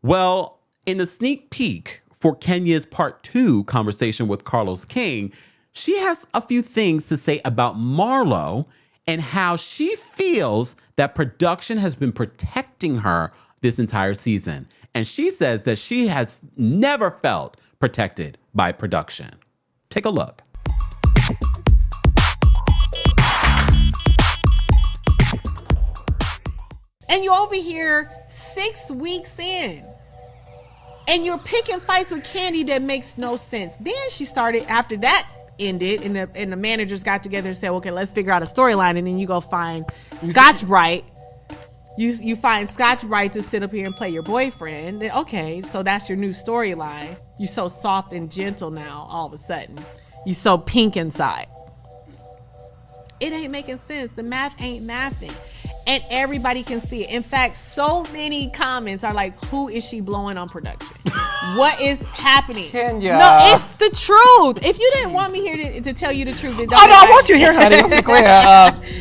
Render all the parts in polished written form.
Well, in the sneak peek for Kenya's part 2 conversation with Carlos King, she has a few things to say about Marlo and how she feels that production has been protecting her this entire season. And she says that she has never felt protected by production. Take a look. And you're over here 6 weeks in. And you're picking fights with Kandi that makes no sense. Then she started, after that ended, and the managers got together and said, okay, let's figure out a storyline. And then you go find Scotch Bright. You find Scotch Bright to sit up here and play your boyfriend. Then, okay, so that's your new storyline. You're so soft and gentle now, all of a sudden. You're so pink inside. It ain't making sense. The math ain't mathing. And everybody can see it. In fact, so many comments are like, who is she blowing on production? What is happening? Kenya. No, it's the truth. If you didn't want me here to tell you the truth, then don't. Oh, no, I want you here, honey. Let's be clear.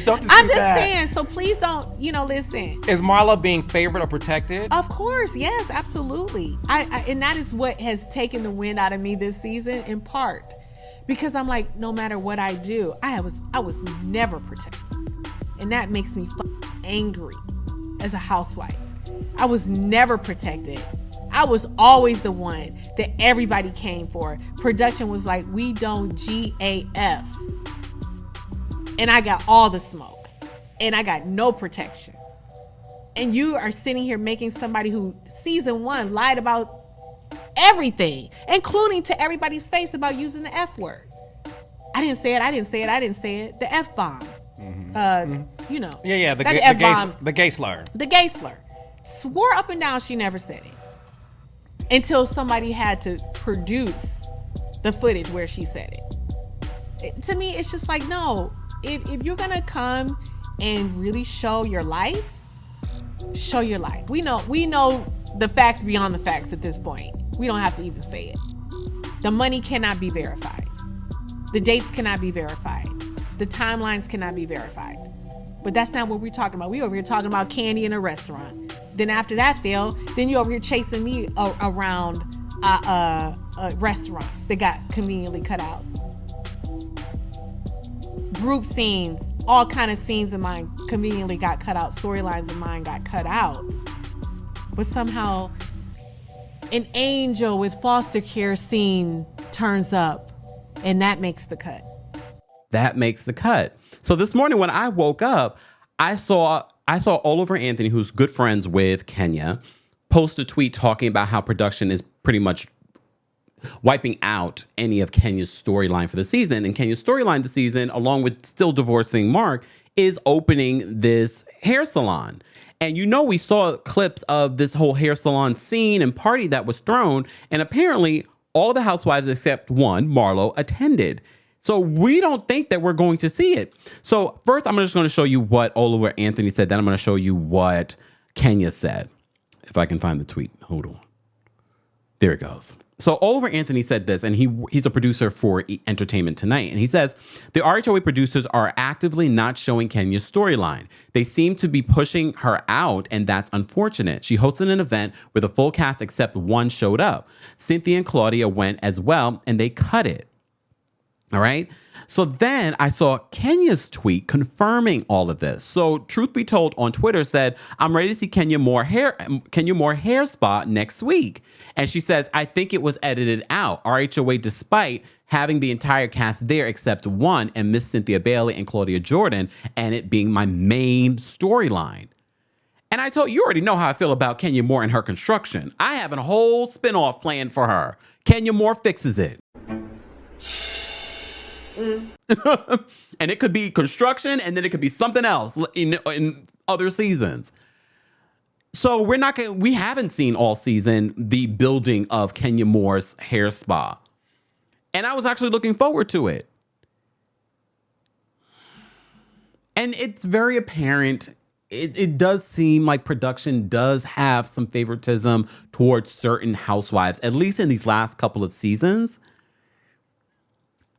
Don't I'm just saying, so please don't, listen. Is Marlo being favored or protected? Of course, yes, absolutely. And that is what has taken the wind out of me this season, in part. Because I'm like, no matter what I do, I was never protected. And that makes me angry as a housewife. I was never protected. I was always the one that everybody came for. Production was like, we don't GAF. And I got all the smoke. And I got no protection. And you are sitting here making somebody who season 1 lied about everything, including to everybody's face about using the F word. I didn't say it. The F bomb. Yeah, the gay slur. The gay slur. Swore up and down she never said it. Until somebody had to produce the footage where she said it. To me, it's just like, no. If you're going to come and really show your life, show your life. We know the facts beyond the facts at this point. We don't have to even say it. The money cannot be verified. The dates cannot be verified. The timelines cannot be verified. But that's not what we're talking about. We over here talking about Kandi in a restaurant. Then after that failed, then you over here chasing me around restaurants that got conveniently cut out. Group scenes, all kind of scenes of mine conveniently got cut out. Storylines of mine got cut out. But somehow an angel with foster care scene turns up, and that makes the cut. That makes the cut. So this morning when I woke up, I saw Oliver Anthony, who's good friends with Kenya, post a tweet talking about how production is pretty much wiping out any of Kenya's storyline for the season. And Kenya's storyline this season, along with still divorcing Mark, is opening this hair salon. And we saw clips of this whole hair salon scene and party that was thrown. And apparently all the housewives except one, Marlo, attended. So we don't think that we're going to see it. So first, I'm just going to show you what Oliver Anthony said. Then I'm going to show you what Kenya said. If I can find the tweet. Hold on. There it goes. So Oliver Anthony said this, and he's a producer for Entertainment Tonight. And he says, the RHOA producers are actively not showing Kenya's storyline. They seem to be pushing her out, and that's unfortunate. She hosted an event where the full cast except one showed up. Cynthia and Claudia went as well, and they cut it. All right. So then I saw Kenya's tweet confirming all of this. So Truth Be Told on Twitter said, I'm ready to see Kenya Moore hair spa next week. And she says, I think it was edited out. RHOA, despite having the entire cast there except one, and Miss Cynthia Bailey and Claudia Jordan, and it being my main storyline. And I told you already know how I feel about Kenya Moore and her construction. I have a whole spinoff planned for her. Kenya Moore fixes it. And it could be construction, and then it could be something else in other seasons. So we haven't seen all season the building of Kenya Moore's hair spa. And I was actually looking forward to it. And it's very apparent. It does seem like production does have some favoritism towards certain housewives, at least in these last couple of seasons.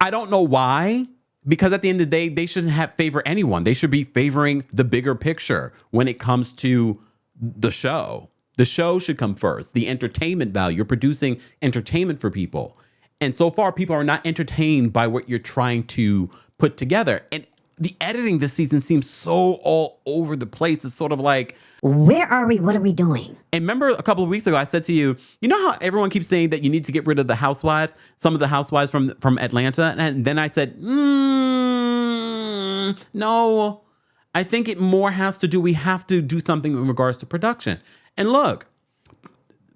I don't know why, because at the end of the day, they shouldn't favor anyone. They should be favoring the bigger picture when it comes to the show. The show should come first. The entertainment value. You're producing entertainment for people. And so far, people are not entertained by what you're trying to put together. And the editing this season seems so all over the place. It's sort of like, where are we? What are we doing? And remember a couple of weeks ago, I said to you, you know how everyone keeps saying that you need to get rid of the housewives, some of the housewives from Atlanta? And then I said, no, I think it more has to do, we have to do something in regards to production. And look,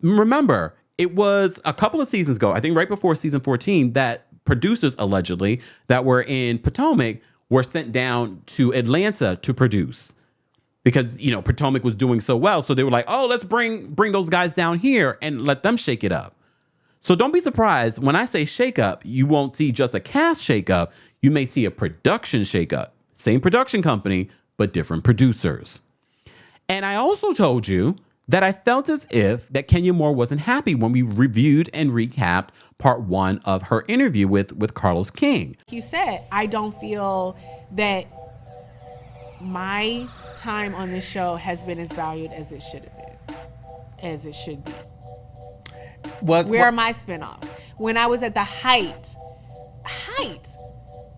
remember, it was a couple of seasons ago, I think right before season 14, that producers allegedly that were in Potomac were sent down to Atlanta to produce because, you know, Potomac was doing so well. So they were like, oh, let's bring those guys down here and let them shake it up. So don't be surprised when I say shake up, you won't see just a cast shake up. You may see a production shake up. Same production company, but different producers. And I also told you that I felt as if that Kenya Moore wasn't happy when we reviewed and recapped part 1 of her interview with Carlos King. He said, I don't feel that my time on this show has been as valued as it should have been, as it should be. Where are my spinoffs? When I was at the height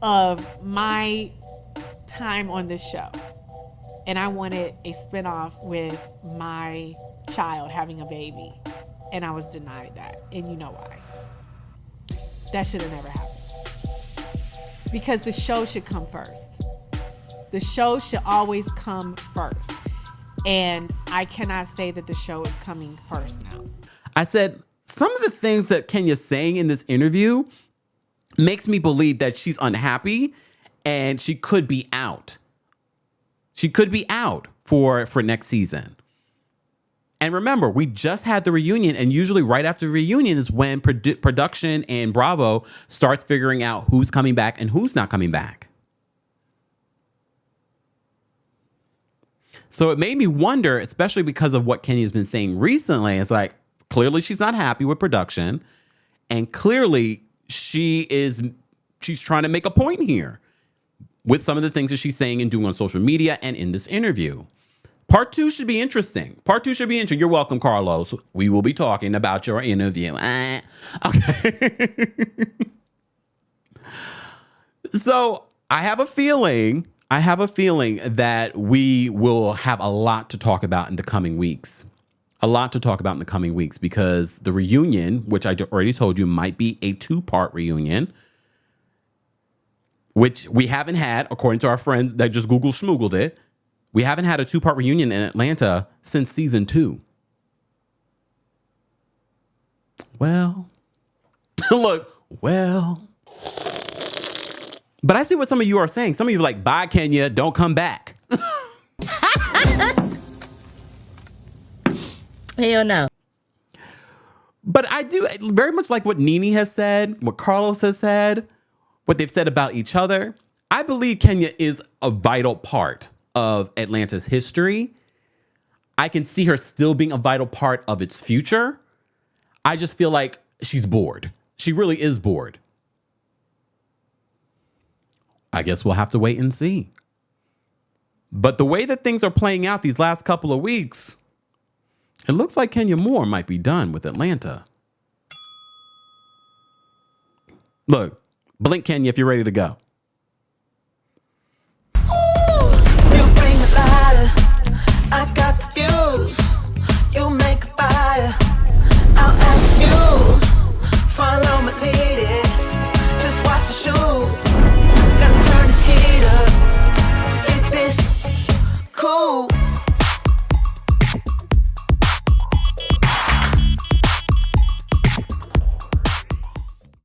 of my time on this show, and I wanted a spinoff with my child having a baby, and I was denied that. And you know why? That should have never happened. Because the show should come first. The show should always come first. And I cannot say that the show is coming first now. I said, some of the things that Kenya's saying in this interview makes me believe that she's unhappy and she could be out. She could be out for next season. And remember, we just had the reunion, and usually right after the reunion is when production and Bravo starts figuring out who's coming back and who's not coming back. So it made me wonder, especially because of what Kenya's been saying recently. It's like, clearly she's not happy with production, and clearly she's trying to make a point here with some of the things that she's saying and doing on social media and in this interview. Part 2 should be interesting. You're welcome, Carlos. We will be talking about your interview. Okay. So I have a feeling that we will have a lot to talk about in the coming weeks. Because the reunion, which I already told you might be a 2-part reunion, which we haven't had, according to our friends that just Google schmoogled it. We haven't had a 2-part reunion in Atlanta since season 2. Well, but I see what some of you are saying. Some of you are like, bye, Kenya, don't come back. Hell no. But I do very much like what Nene has said, what Carlos has said, what they've said about each other. I believe Kenya is a vital part of Atlanta's history. I can see her still being a vital part of its future. I just feel like she's bored. She really is bored. I guess we'll have to wait and see. But the way that things are playing out these last couple of weeks, it looks like Kenya Moore might be done with Atlanta. Look, blink, Kenya, if you're ready to go. You bring the lighter, I got the fuse. You make a fire.